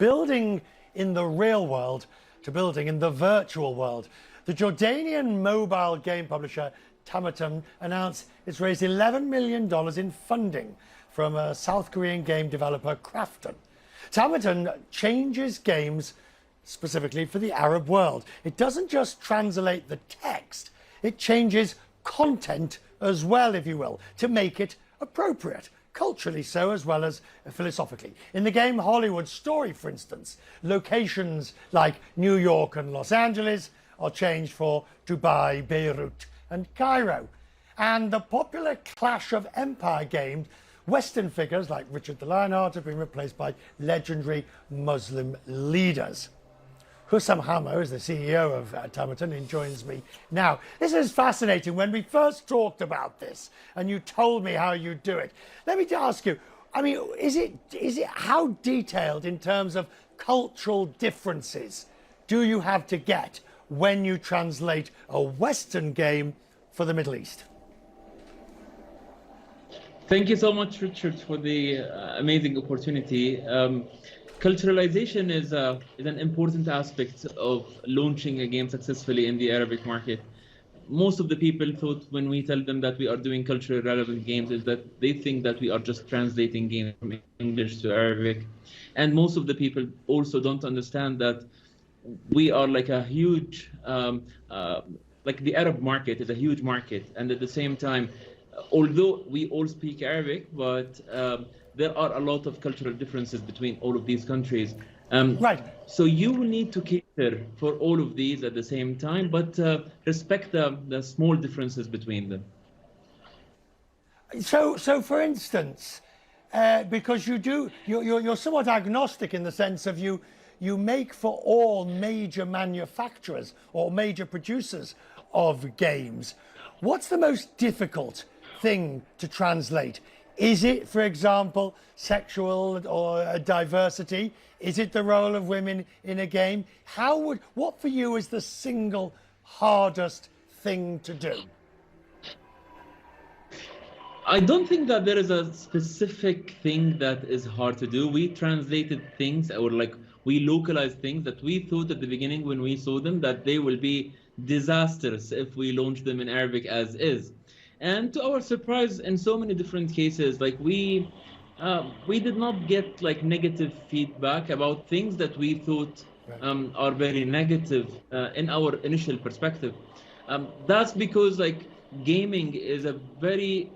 building in the real world to building in the virtual world. The Jordanian mobile game publisher Tamatem announced it's raised $11 million in funding from a South Korean game developer, Krafton. Tamatem changes games specifically for the Arab world. It doesn't just translate the text, it changes content as well, if you will, to make it appropriate, culturally so as well as philosophically. In the game Hollywood Story, for instance, locations like New York and Los Angeles are changed for Dubai, Beirut and Cairo. And the popular Clash of Empire game, Western figures like Richard the Lionheart have been replaced by legendary Muslim leaders. Hussam Hammo is the CEO of Tamatem and joins me now. This is fascinating. When we first talked about this and you told me how you do it, let me ask you, I mean, is it how detailed in terms of cultural differences do you have to get when you translate a Western game for the Middle East? Thank you so much, Richard, for the amazing opportunity. Culturalization is an important aspect of launching a game successfully in the Arabic market. Most of the people thought when we tell them that we are doing culturally relevant games is that they think that we are just translating games from English to Arabic. And most of the people also don't understand that we are like a huge, like the Arab market is a huge market. And at the same time, although we all speak Arabic, but there are a lot of cultural differences between all of these countries. Right. So you will need to cater for all of these at the same time, but respect the small differences between them. So for instance, because you're somewhat agnostic in the sense of you make for all major manufacturers or major producers of games. What's the most difficult thing to translate? Is it, for example, sexual or diversity? Is it the role of women in a game? What for you is the single hardest thing to do? I don't think that there is a specific thing that is hard to do. We translated things, or like we localized things that we thought at the beginning when we saw them that they will be disastrous if we launch them in Arabic as is. And to our surprise, in so many different cases, like we did not get like negative feedback about things that we thought are very negative in our initial perspective. That's because like gaming is very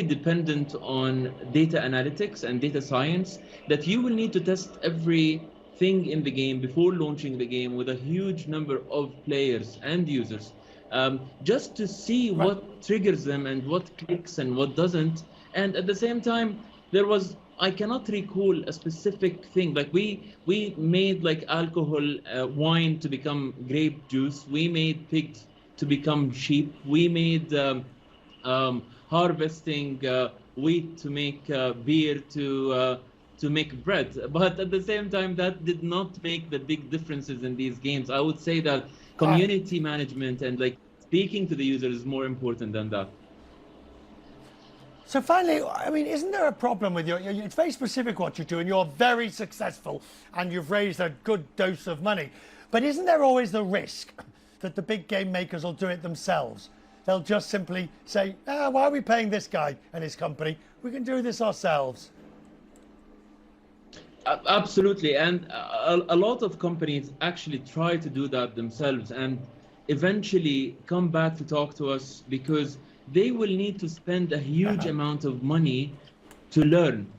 dependent on data analytics and data science, that you will need to test everything in the game before launching the game with a huge number of players and users. Just to see what triggers them and what clicks and what doesn't. And at the same time, I cannot recall a specific thing. Like we made like alcohol, wine to become grape juice. We made pigs to become sheep. We made harvesting wheat to make beer to make bread. But at the same time, that did not make the big differences in these games. I would say that community management and like speaking to the user is more important than that. So finally, I mean, isn't there a problem with it's very specific what you do and you're very successful and you've raised a good dose of money, but isn't there always the risk that the big game makers will do it themselves? They'll just simply say, why are we paying this guy and his company? We can do this ourselves. Absolutely, and a lot of companies actually try to do that themselves and eventually come back to talk to us because they will need to spend a huge amount of money to learn.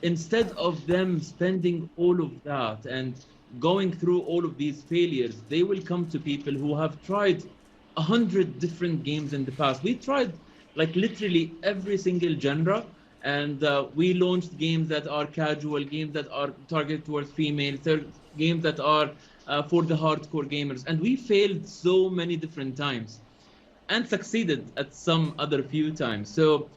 Instead of them spending all of that and going through all of these failures, they will come to people who have tried 100 different games in the past. We tried like literally every single genre. And we launched games that are casual, games that are targeted towards females, games that are for the hardcore gamers. And we failed so many different times and succeeded at some other few times. So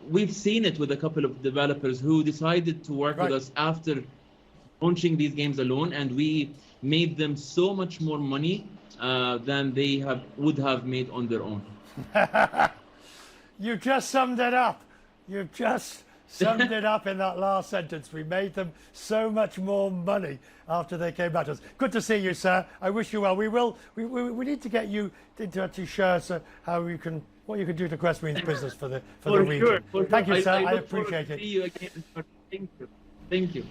we've seen it with a couple of developers who decided to work with us after launching these games alone. And we made them so much more money than they would have made on their own. You just summed it up. You've just summed it up in that last sentence. We made them so much more money after they came back to us. Good to see you, sir. I wish you well. We need to get you to actually share how you can, what you can do to Crestmead's business for the region. For Thank you, sure. sir. I look forward appreciate to it. see you again. Thank you. Thank you.